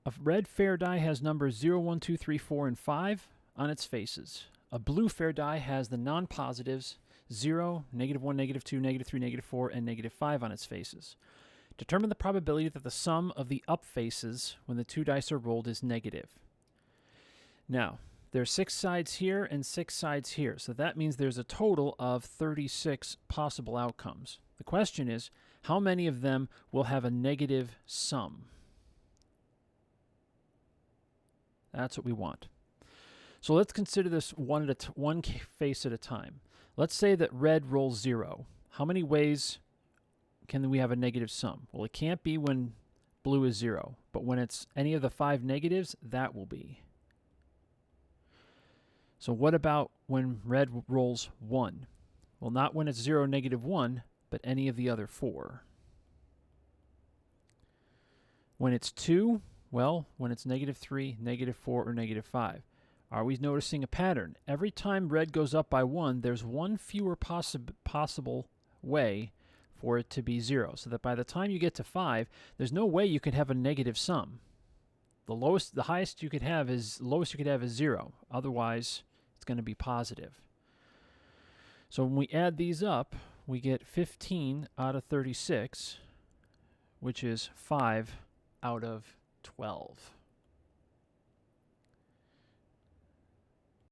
A red fair die has numbers 0, 1, 2, 3, 4, and 5 on its faces. A blue fair die has the non-positives 0, -1, -2, -3, -4, and -5 on its faces. Determine the probability that the sum of the up faces when the two dice are rolled is negative. Now, there are 6 sides here and 6 sides here, so that means there's a total of 36 possible outcomes. The question is, how many of them will have a negative sum? That's what we want. So let's consider this one face at a time. Let's say that red rolls 0. How many ways can we have a negative sum? Well, it can't be when blue is 0, but when it's any of the 5 negatives, that will be. So what about when red rolls 1? Well, not when it's 0, -1, but any of the other 4. When it's 2, well, when it's -3, -4, or -5. Are we noticing a pattern? Every time red goes up by 1, there's one fewer possible way for it to be 0, so that by the time you get to 5, there's no way you could have a negative sum. The highest you could have is 0. Otherwise, it's going to be positive. So when we add these up, we get 15 out of 36, which is 5 out of 12.